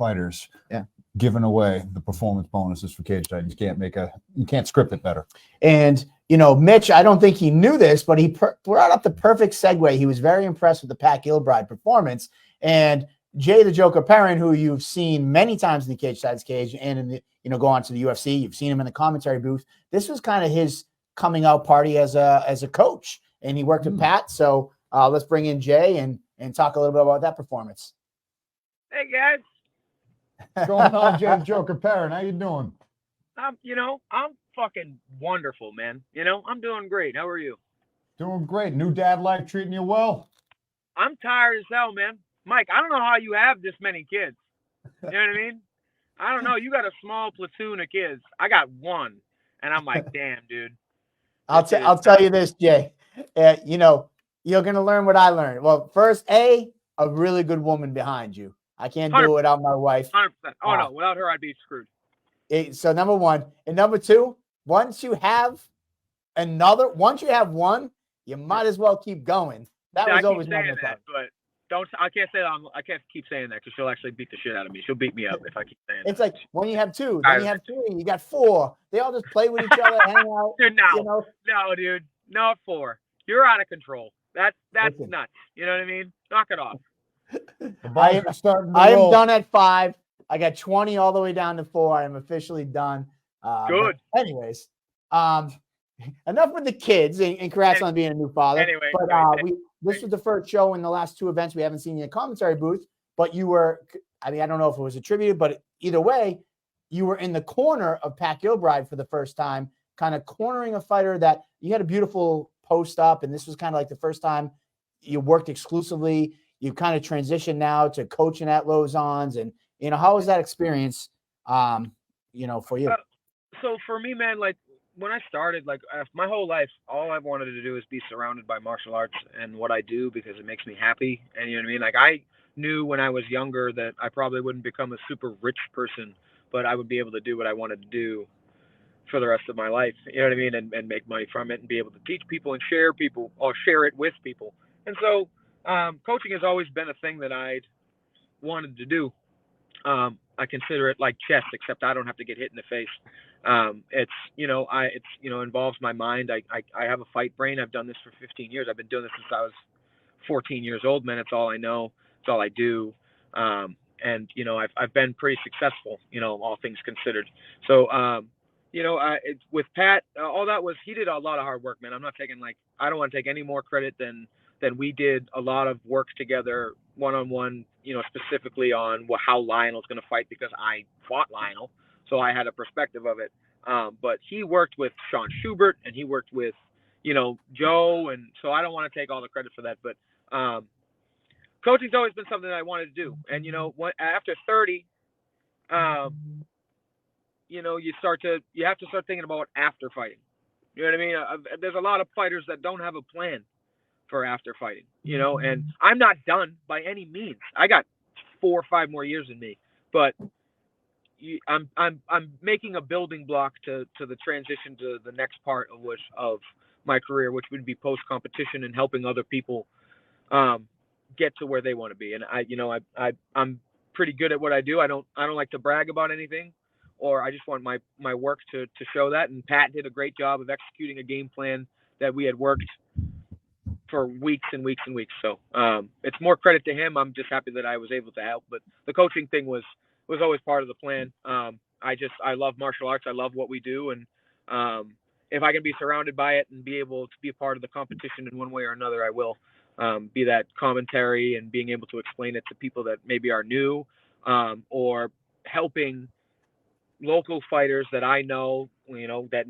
fighters giving away the performance bonuses for cage fighting. You can't script it better. And, you know, Mitch, I don't think he knew this, but he brought up the perfect segue. He was very impressed with the Pat Gilbride performance. And Jay the Joker Perrin, who you've seen many times in the Cage Sides Cage and in the, you know, go on to the UFC. You've seen him in the commentary booth. This was kind of his coming out party as a coach, and he worked with Pat. So let's bring in Jay and talk a little bit about that performance. Hey guys, What's going on, Jay the Joker Perrin? How you doing? you know, I'm fucking wonderful, man. You know, I'm doing great. How are you? Doing great. New dad life treating you well? I'm tired as hell, man. Mike, I don't know how you have this many kids. You know what I mean? I don't know. You got a small platoon of kids. I got one, and I'm like, damn, dude. I'll tell you this, Jay. You know, you're gonna learn what I learned. Well, first, a really good woman behind you. I can't do it without my wife. 100%. Oh no, without her, I'd be screwed. So number one, and number two, once you have one, you might as well keep going. That was always my saying that, but I can't say that. I can't keep saying that because she'll actually beat the shit out of me. She'll beat me up if I keep saying that. It's like when you have two, then you have three, you got four. They all just play with each other, hang out. Dude, no, you know? No, dude, not four. You're out of control. That's nuts. You know what I mean? Knock it off. I am done at 5. I got 20 all the way down to 4. I am officially done. Good. Anyways, enough with the kids, and congrats on being a new father. Anyway, but this was the first show in the last 2 events we haven't seen you in the commentary booth, but you were, I mean, I don't know if it was attributed, but either way, you were in the corner of Pat Gilbride for the first time, kind of cornering a fighter that you had a beautiful post up, and this was kind of like the first time you worked exclusively. You kind of transitioned now to coaching at Lozon's, and, you know, how was that experience, you know, for you? So for me, man, like, when I started, like, my whole life, all I've wanted to do is be surrounded by martial arts and what I do because it makes me happy. And you know what I mean? Like, I knew when I was younger that I probably wouldn't become a super rich person, but I would be able to do what I wanted to do for the rest of my life. You know what I mean? And make money from it and be able to teach people and share it with people. And so coaching has always been a thing that I'd wanted to do. I consider it like chess, except I don't have to get hit in the face. Involves my mind. I have a fight brain. I've done this for 15 years. I've been doing this since I was 14 years old, man. It's all I know. It's all I do. And you know, I've been pretty successful, you know, all things considered. So, with Pat, all that was, he did a lot of hard work, man. I don't want to take any more credit than we did a lot of work together one-on-one, you know, specifically on how Lionel's going to fight, because I fought Lionel. So I had a perspective of it. But he worked with Sean Schubert and he worked with, you know, Joe. And so I don't want to take all the credit for that, but coaching's always been something that I wanted to do. And, you know, after 30, you know, you have to start thinking about after fighting. You know what I mean? There's a lot of fighters that don't have a plan for after fighting, you know, and I'm not done by any means. I got 4 or 5 more years in me, but I'm making a building block to the transition to the next part of my career, which would be post competition and helping other people get to where they want to be. And I'm pretty good at what I do. I don't like to brag about anything, or I just want my work to show that. And Pat did a great job of executing a game plan that we had worked for weeks and weeks and weeks. So it's more credit to him. I'm just happy that I was able to help. But the coaching thing was always part of the plan. I love martial arts. I love what we do. And if I can be surrounded by it and be able to be a part of the competition in one way or another, I will. Be that commentary and being able to explain it to people that maybe are new, or helping local fighters that I know, you know, that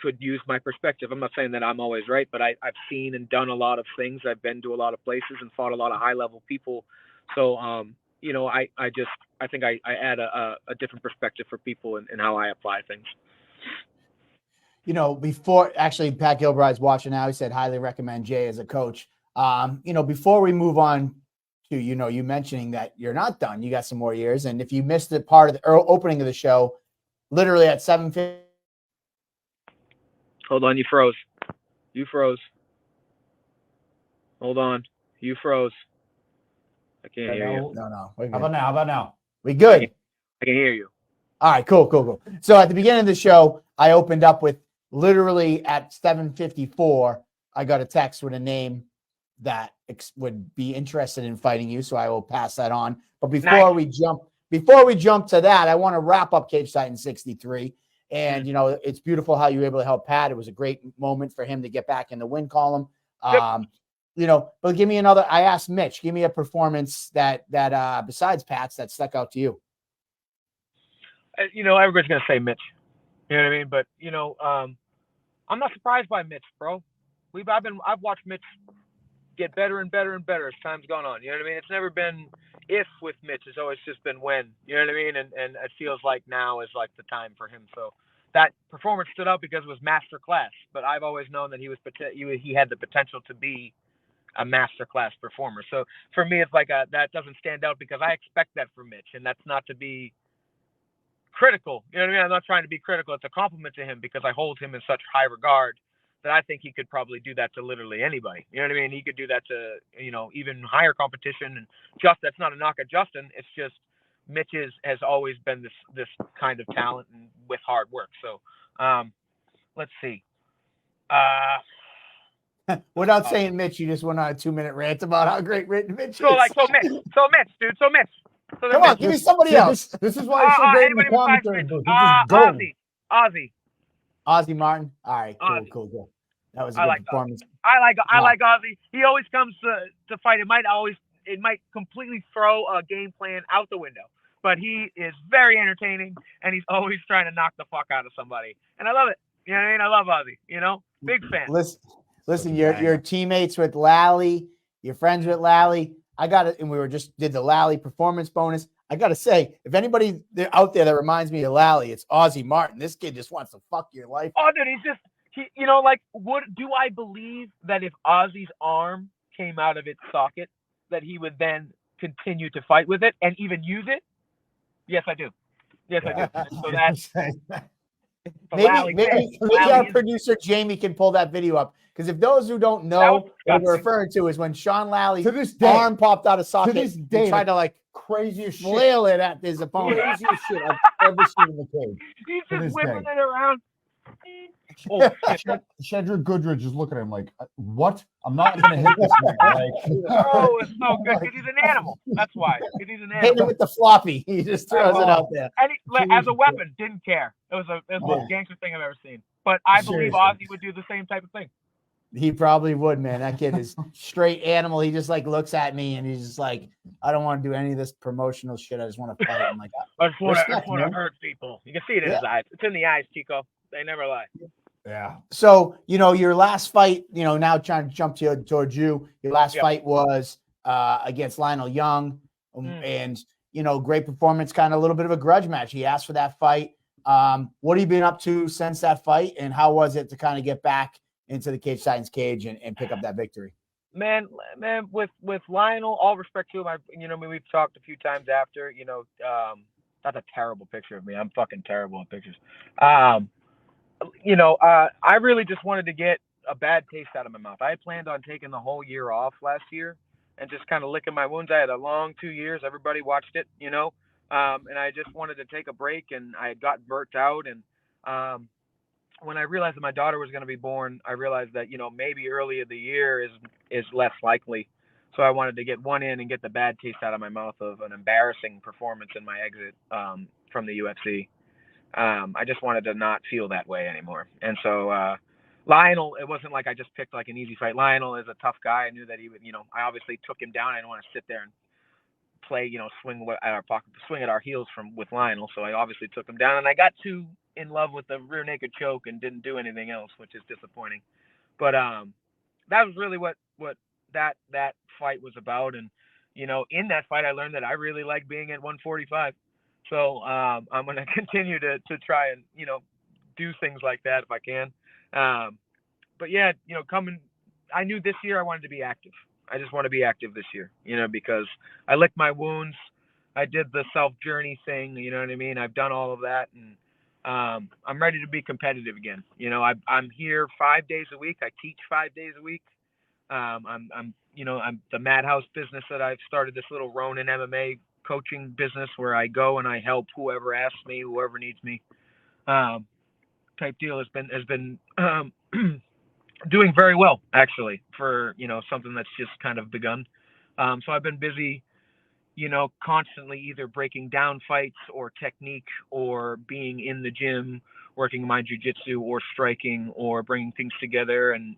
could use my perspective. I'm not saying that I'm always right, but I've seen and done a lot of things. I've been to a lot of places and fought a lot of high level people. So, you know, I think I add a different perspective for people and how I apply things. You know, before actually Pat Gilbride's watching now, he said highly recommend Jay as a coach. You know, before we move on to, you know, you mentioning that you're not done, you got some more years. And if you missed the part of the opening of the show, literally at 7:50. Hold on, you froze. Hold on, you froze. I can't hear you. No. How about now? We good? I can hear you. All right, cool. So at the beginning of the show, I opened up with literally at 7:54, I got a text with a name that would be interested in fighting you. So I will pass that on. But before we jump to that, I want to wrap up Cage Titan 63. And, you know, it's beautiful how you were able to help Pat. It was a great moment for him to get back in the win column. You know, but give me another. I asked Mitch, give me a performance that besides Pat's that stuck out to you. You know, everybody's gonna say Mitch. You know what I mean? But you know, I'm not surprised by Mitch, bro. I've watched Mitch get better and better and better as time's gone on. You know what I mean? It's never been if with Mitch. It's always just been when. You know what I mean? And it feels like now is like the time for him. So that performance stood out because it was master class. But I've always known that he had the potential to be a masterclass performer. So for me, it's like that doesn't stand out because I expect that from Mitch, and that's not to be critical. You know what I mean? I'm not trying to be critical. It's a compliment to him because I hold him in such high regard that I think he could probably do that to literally anybody. You know what I mean? He could do that to, you know, even higher competition. And that's not a knock at Justin. It's just Mitch has always been this kind of talent and with hard work. So let's see. Without saying Mitch, you just went on a 2-minute rant about how great Mitch is. So Mitch, dude. So Mitch. So come on, give me somebody else. This is why it's so great in the commentary booth. Ozzy Martin. All right, cool. That was a good performance. I like Ozzy. He always comes to fight. It might completely throw a game plan out the window, but he is very entertaining, and he's always trying to knock the fuck out of somebody, and I love it. You know what I mean? I love Ozzy. You know, big fan. Listen, you're teammates with Lally. You're friends with Lally. I got it, and we did the Lally performance bonus. I got to say, if anybody out there that reminds me of Lally, it's Ozzy Martin. This kid just wants to fuck your life. Oh, dude, you know, like, what do I believe that if Ozzy's arm came out of its socket, that he would then continue to fight with it and even use it? Yes, I do. I do. So that's maybe our producer Jamie can pull that video up. Because if those who don't know what we're referring to is when Sean Lally's arm popped out of socket, he tried to like craziest flail it at his opponent. Craziest shit I've ever seen in the cage. He's just whipping it around. Oh, Shedrick Goodridge is looking at him like, what? I'm not going to hit this man. Oh, it's so good because he's an animal. That's why. Because he's an animal. Hitting it with the floppy. He just throws it out there. And as a weapon, didn't care. It was the most gangster thing I've ever seen. But I believe Ozzy would do the same type of thing. He probably would, man. That kid is straight animal. He just like looks at me and he's just like, I don't want to do any of this promotional shit. I just want to fight. I'm like, I just want to hurt people. You can see it in his eyes. It's in the eyes, Chico. They never lie. Yeah. So, you know, your last fight, you know, now trying to jump towards you. Your last fight was against Lionel Young. And, you know, great performance, kind of a little bit of a grudge match. He asked for that fight. What have you been up to since that fight? And how was it to kind of get back into the Cage Titans cage and pick up that victory? Man, with Lionel, all respect to him. We've talked a few times after, you know, that's a terrible picture of me. I'm fucking terrible at pictures. I really just wanted to get a bad taste out of my mouth. I had planned on taking the whole year off last year and just kind of licking my wounds. I had a long 2 years. Everybody watched it, you know, and I just wanted to take a break, and I had gotten burnt out. And when I realized that my daughter was going to be born, I realized that, you know, maybe early in the year is less likely. So I wanted to get one in and get the bad taste out of my mouth of an embarrassing performance in my exit from the UFC. I just wanted to not feel that way anymore. And so Lionel, it wasn't like I just picked like an easy fight. Lionel is a tough guy. I knew that he would, you know, I obviously took him down. I didn't want to sit there and play, you know, swing at our heels with Lionel. So I obviously took him down, and I got too in love with the rear naked choke and didn't do anything else, which is disappointing. But that was really what that fight was about. And, you know, in that fight, I learned that I really like being at 145. So I'm going to continue to try and, you know, do things like that if I can. But yeah, you know, I knew this year I wanted to be active. I just want to be active this year, you know, because I licked my wounds. I did the self-journey thing, you know what I mean? I've done all of that, and I'm ready to be competitive again. You know, I'm here 5 days a week. I teach 5 days a week. I'm the Madhouse business that I've started, this little Ronin MMA coaching business where I go and I help whoever asks me, whoever needs me, type deal has been doing very well, actually, for, something that's just kind of begun. So I've been busy, constantly either breaking down fights or technique, or being in the gym, working my jiu-jitsu or striking or bringing things together. And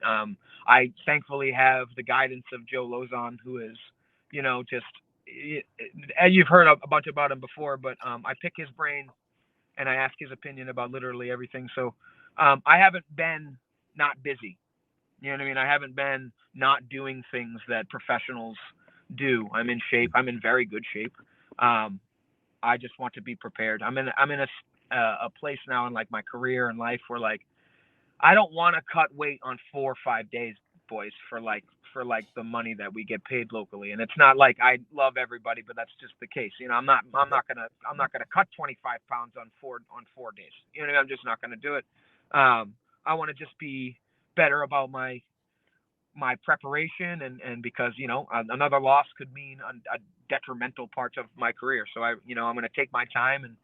I thankfully have the guidance of Joe Lozon, who is, and you've heard a bunch about him before, but I pick his brain and I ask his opinion about literally everything. So I haven't been not busy. You know what I mean? I haven't been not doing things that professionals do. I'm in shape. I'm in very good shape. I just want to be prepared. I'm in a place now in like my career and life where like I don't want to cut weight on 4 or 5 days, boys, for the money that we get paid locally. And it's not like I love everybody, but that's just the case. I'm not gonna cut 25 pounds on 4 days. You know what I mean? I'm just not gonna do it. I want to just be better about my preparation, and because another loss could mean a detrimental part of my career. So I'm going to take my time and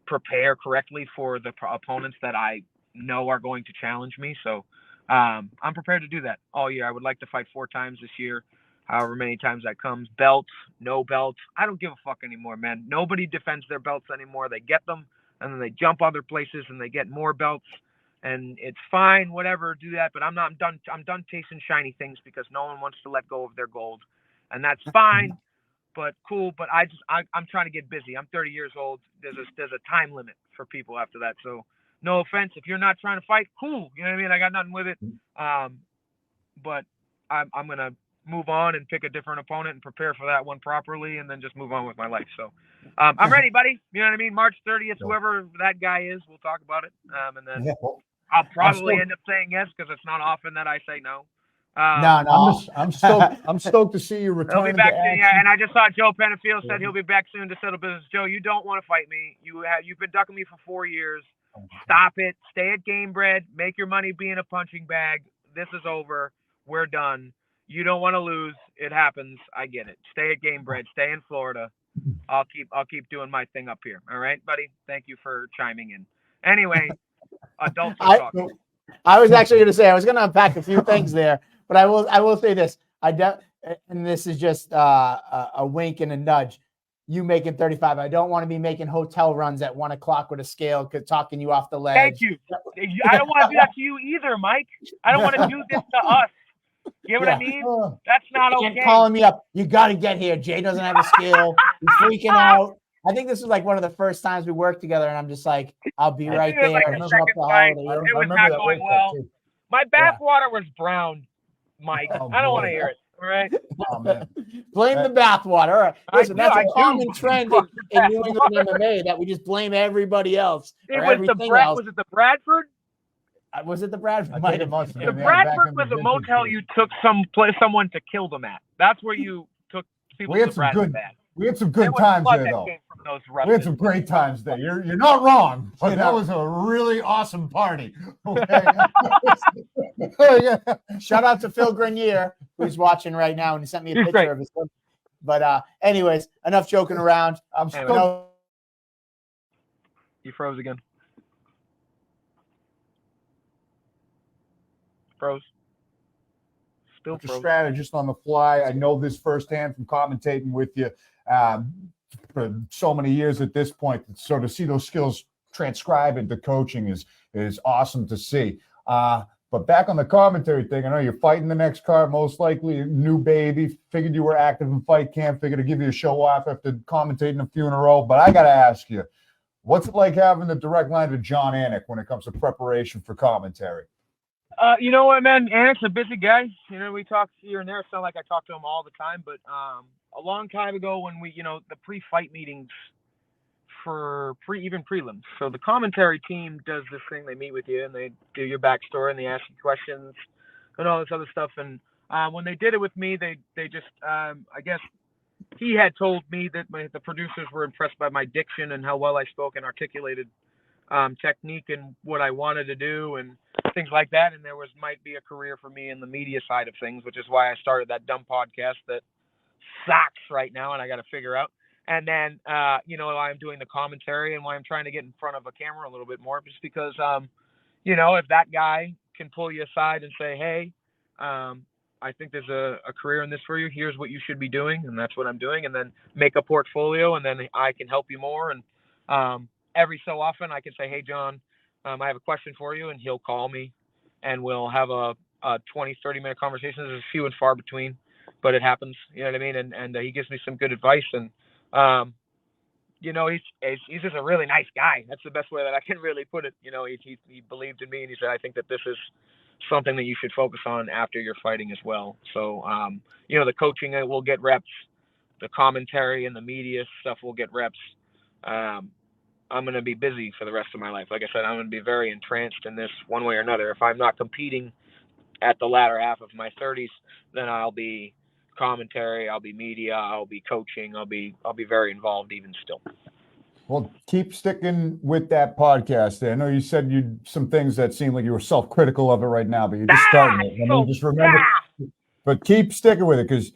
prepare correctly for the opponents that I know are going to challenge me. So I'm prepared to do that all year. I would like to fight 4 times this year, however many times that comes. Belts, no belts, I don't give a fuck anymore, man. Nobody defends their belts anymore. They get them and then they jump other places and they get more belts. And it's fine, whatever, do that. But I'm done chasing shiny things because no one wants to let go of their gold. And that's fine, but cool. But I'm trying to get busy. I'm 30 years old. There's a time limit for people after that. So no offense. If you're not trying to fight, cool. You know what I mean? I got nothing with it. But I'm going to move on and pick a different opponent and prepare for that one properly and then just move on with my life. So I'm ready, buddy. You know what I mean? March 30th, whoever that guy is, we'll talk about it. And then I'll probably end up saying yes because it's not often that I say no. I'm stoked to see you return. He'll be back soon, yeah. And I just saw Joe Penafiel said he'll be back soon to settle business. Joe, you don't want to fight me. You've been ducking me for 4 years. Stop it. Stay at Gamebred. Make your money being a punching bag. This is over. We're done. You don't want to lose. It happens. I get it. Stay at Gamebred. Stay in Florida. I'll keep doing my thing up here. All right, buddy. Thank you for chiming in. Anyway, adults are talking. I was actually going to say I was going to unpack a few things there, but I will say this. And this is just a wink and a nudge. You making 35. I don't want to be making hotel runs at 1 o'clock with a scale, talking you off the ledge. Thank you. I don't want to do that to you either, Mike. I don't want to do this to us. You know what I mean? That's not okay. Calling me up. You got to get here. Jay doesn't have a scale. He's freaking out. I think this was like one of the first times we worked together, and I'm just like, I'll be right there. Like it was not going well. My bath water was brown, Mike. I don't want to hear it. All right. Oh, man. Blame the bathwater. All right. Listen, that's a common trend in New England MMA that we just blame everybody else. Was it the Bradford? Was it the Bradford? The Bradford was a motel you took someone to kill them at. That's where you took people to Bradford at. We had some good times there, though. We had some great times there. You're not wrong, but that was a really awesome party. Okay? Shout out to Phil Grenier, who's watching right now, and he sent me a picture of his son. But anyways, enough joking around. You froze again. Froze. Still froze. Strategist on the fly. I know this firsthand from commentating with you for so many years at this point. So to see those skills transcribed into coaching is awesome to see. But back on the commentary thing, I know you're fighting the next card, most likely new baby. Figured you were active in fight camp. Figured to give you a show off after commentating a few in a row. But I got to ask you, what's it like having the direct line to Jon Anik when it comes to preparation for commentary? You know what, man? Anik's a busy guy. We talk here and there. It's not like I talk to him all the time, but a long time ago when we, the pre-fight meetings for even prelims. So the commentary team does this thing. They meet with you and they do your backstory and they ask you questions and all this other stuff. And when they did it with me, they just, I guess he had told me that the producers were impressed by my diction and how well I spoke and articulated technique and what I wanted to do and things like that. And might be a career for me in the media side of things, which is why I started that dumb podcast that sucks right now, and I got to figure out. And then, why I'm doing the commentary and why I'm trying to get in front of a camera a little bit more, just because, if that guy can pull you aside and say, hey, I think there's a career in this for you. Here's what you should be doing, and that's what I'm doing. And then make a portfolio, and then I can help you more. And every so often, I can say, hey, John, I have a question for you, and he'll call me, and we'll have a 20, 30-minute conversation. There's few and far between, but it happens. You know what I mean? And he gives me some good advice. And he's just a really nice guy. That's the best way that I can really put it. He believed in me, and he said, I think that this is something that you should focus on after your fighting as well. So, the coaching will get reps, the commentary and the media stuff will get reps. I'm going to be busy for the rest of my life. Like I said, I'm going to be very entranced in this one way or another. If I'm not competing at the latter half of my 30s, then I'll be commentary, I'll be media, I'll be coaching, I'll be very involved even still. Well, keep sticking with that podcast. I know you said some things that seem like you were self-critical of it right now, but you're just starting it. I mean, just remember, but keep sticking with it, because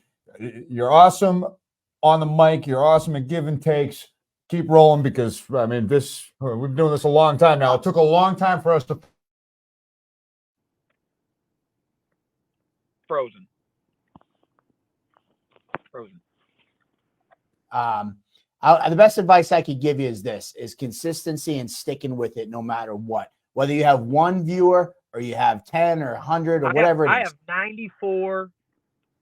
you're awesome on the mic. You're awesome at give and takes. Keep rolling, because I mean, we've been doing this a long time now. It took a long time for us to. Frozen. The best advice I could give you is consistency and sticking with it no matter what. Whether you have one viewer or you have 10 or 100 or whatever it is. I have 94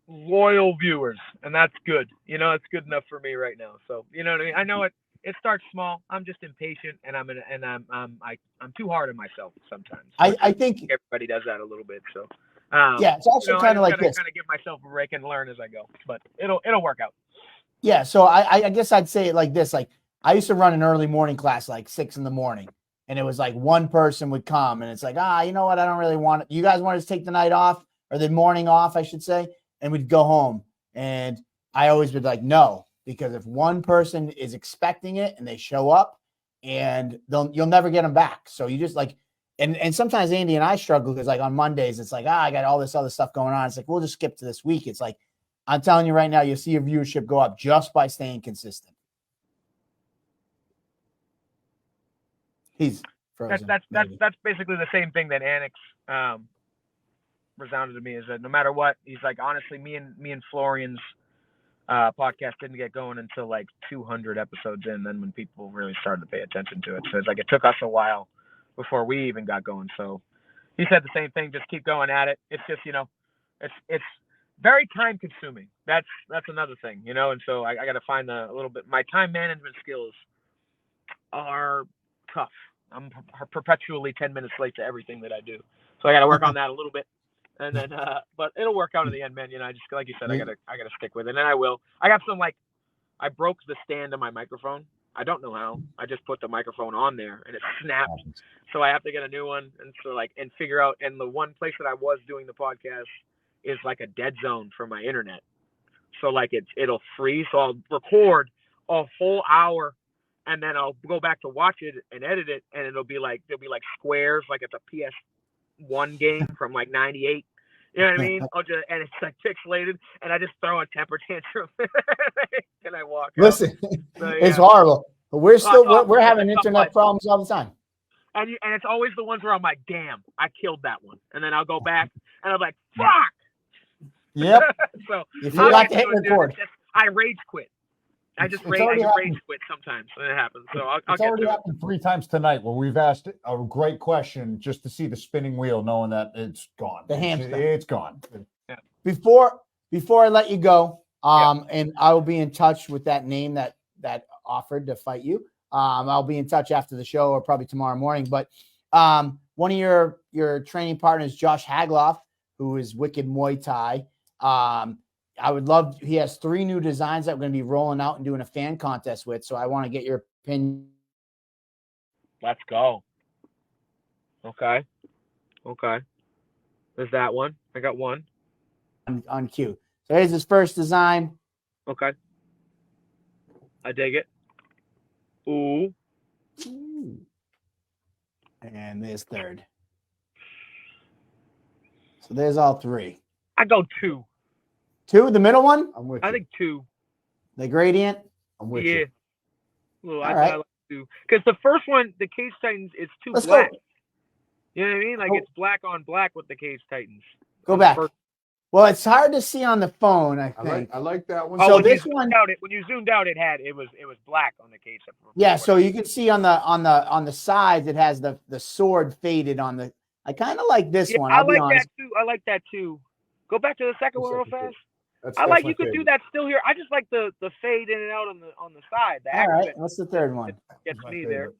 loyal viewers, and that's good. It's good enough for me right now. So, you know what I mean? I know it starts small. I'm just impatient, and I'm too hard on myself sometimes. I think everybody does that a little bit. So, it's also kind of like this. Kind of give myself a break and learn as I go, but it'll work out. Yeah, so I guess I'd say it like this. Like, I used to run an early morning class, like 6 a.m, and it was like one person would come, and it's like, you know what? I don't really want it. You guys want to take the night off, or the morning off, I should say, and we'd go home. And I always would like, no, because if one person is expecting it and they show up, and you'll never get them back. So you just like, and sometimes Andy and I struggle, because like on Mondays, it's like, I got all this other stuff going on. It's like, we'll just skip to this week. It's like, I'm telling you right now, you'll see your viewership go up just by staying consistent. He's frozen. That's basically the same thing that Anik's resounded to me, is that no matter what, he's like, honestly, me and Florian's podcast didn't get going until like 200 episodes in. Then when people really started to pay attention to it, so it's like it took us a while before we even got going. So he said the same thing. Just keep going at it. It's just it's very time consuming. That's another thing, and so I got to find a little bit. My time management skills are tough. I'm perpetually 10 minutes late to everything that I do. So I got to work on that a little bit. And then, but it'll work out in the end, man. I just, like you said, I gotta stick with it. And then I will. I got some, I broke the stand of my microphone. I don't know how. I just put the microphone on there and it snapped. So I have to get a new one and figure out. And the one place that I was doing the podcast is like a dead zone for my internet. So it'll freeze. So I'll record a whole hour, and then I'll go back to watch it and edit it, and there'll be like squares, like it's a PS1 game from like '98. You know what I mean? And it's like pixelated, and I just throw a temper tantrum and I walk out. Listen, so, yeah. It's horrible. But we're having internet problems all the time. And it's always the ones where I'm like, damn, I killed that one. And then I'll go back and I'm like, fuck. Yep. So you forgot to hit record. I rage quit. I just rage quit sometimes when it happens. So I'll it's get already to happened 3 times tonight where we've asked a great question just to see the spinning wheel, knowing that it's gone. The hamster. It's gone. Yeah. Before I let you go, and I will be in touch with that name that offered to fight you. I'll be in touch after the show or probably tomorrow morning. But one of your training partners, Josh Hagloff, who is Wicked Muay Thai. I would love. He has 3 new designs that we're going to be rolling out and doing a fan contest with. So I want to get your opinion. Let's go. Okay. There's that one. I got one on cue. So here's his first design. Okay. I dig it. Ooh. And there's third. So there's all 3. I go 2. 2, the middle one, I'm with I you. think 2. the gradient. I'm with Yeah. you. Well, All I right. like 2 because the first one, the Cage Titans, it's too Let's black. go. You know what I mean? Like Oh. it's black on black with the Cage Titans. Go On the back. first- Well, it's hard to see on the phone, I I think. like that one. Oh, So when this you one- zoomed out, when you zoomed out, it was black on the Cage. Yeah, so you can see on the sides it has the sword faded on the. I kind of like this Yeah, one. I I'll be like honest. that too. I like that too. Go back to the second one real second fast. That's I like my you could do favorite. that still here. I just like the fade in and out on the side. The All right, accent what's the third one? gets That's my me favorite. there.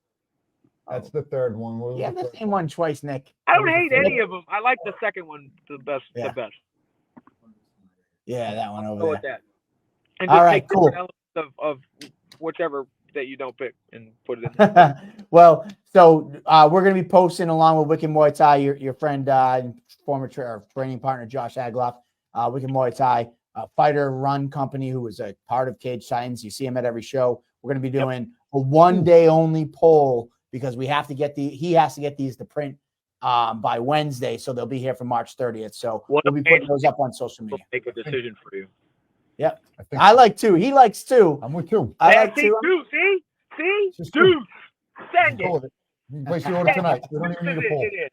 That's the third one. What was Yeah, the the first same one twice, Nick. I don't What was hate the any third of them. I like the second one the best. Yeah. The best. Yeah, that one Go over with there. that. And All just right, take cool. different elements of whichever that you don't pick and put it in there. Well, so we're going to be posting along with Wicked Muay Thai, your friend and former training partner, Josh Agloff, Wicked Muay Thai, fighter run company who was a part of Cage Titans. You see him at every show. We're going to be doing a 1-day only poll because we have to get he has to get these to print by Wednesday. So they'll be here for March 30th. So we'll be putting those up on social We'll media. make a decision for you. Yep. think I like 2. He likes 2. I'm with 2. I Yeah, like see, 2. See, Just dude, send it. You can place the order tonight. We don't even need a poll. It is.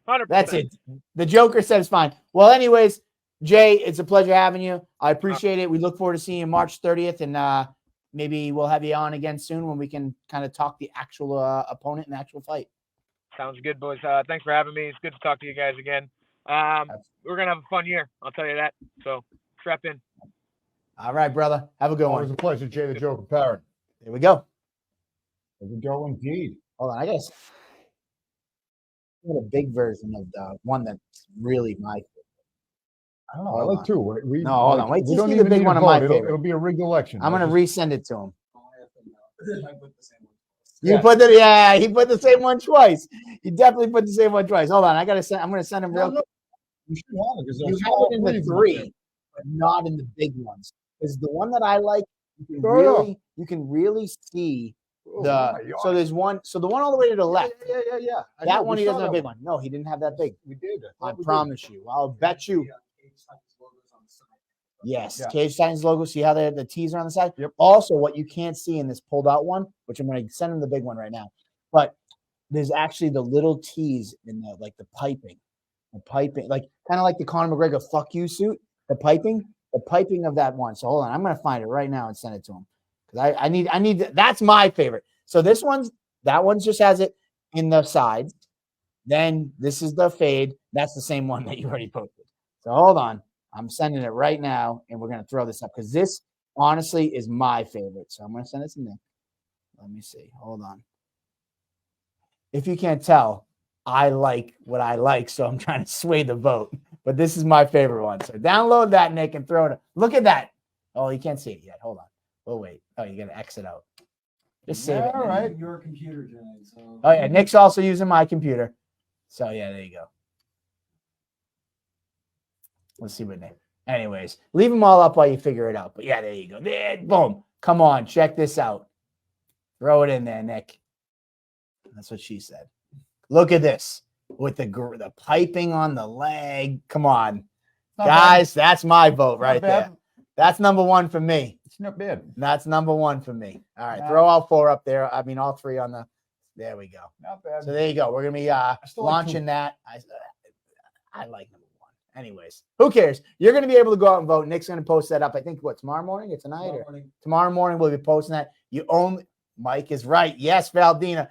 100%. That's it. The Joker says fine. Well, anyways, Jay, it's a pleasure having you. I appreciate it. We look forward to seeing you March 30th, and maybe we'll have you on again soon when we can kind of talk the actual opponent and actual fight. Sounds good, boys. Thanks for having me. It's good to talk to you guys again. We're gonna have a fun year. I'll tell you that. So strap in. All right, brother. Have a good Always one. a pleasure, Jay the Joker Perrin. There we go. There we go, indeed. Hold on. I got a big version of the one that's really my favorite. I don't know. Hold I like on. 2. We, No, hold on. Wait we till you don't see the even big need one a of my vote. favorite. It'll be a rigged election. I'm going to Let's resend it to him. Yeah. You put the yeah, he put the same one twice. He definitely put the same one twice. Hold on, I'm gonna send him real. No, you should have it because You have it in the 3, but not in the big ones. Because the one that I like, you can really see so there's one. So the one all the way to the left. Yeah. That one he doesn't have a big one. No, he didn't have that big. We did. I promise you. I'll bet you. Yes, Yeah. Cage Titans logo. See how the T's are on the side? Yep. Also, what you can't see in this pulled out one, which I'm going to send him the big one right now, but there's actually the little T's in the piping, like kind of like the Conor McGregor "fuck you" suit. The piping of that one. So hold on, I'm going to find it right now and send it to him because I need that's my favorite. So that one just has it in the sides. Then this is the fade. That's the same one that you already posted. So hold on. I'm sending it right now, and we're going to throw this up because this, honestly, is my favorite. So I'm going to send it to Nick. Let me see. Hold on. If you can't tell, I like what I like, so I'm trying to sway the vote. But this is my favorite one. So download that, Nick, and throw it up. Look at that. Oh, you can't see it yet. Hold on. Oh, wait. Oh, you got to exit out. Just save it. All right. Your computer, Jay. So. Oh, yeah. Nick's also using my computer. So, yeah, there you go. Let's see what Nick. Anyways, leave them all up while you figure it out. But yeah, there you go. There, boom. Come on, check this out. Throw it in there, Nick. That's what she said. Look at this with the piping on the leg. Come on, guys. That's my vote right there. That's number 1 for me. It's not bad. That's number 1 for me. All right, throw all 4 up there. I mean, all 3 on the. There we go. Not bad. So there you go. We're gonna be still like launching 2. that. I like number 1. Anyways, who cares? You're going to be able to go out and vote. Nick's going to post that up. I think tomorrow morning or tonight? Tomorrow morning we'll be posting that. Mike is right. Yes, Valdina.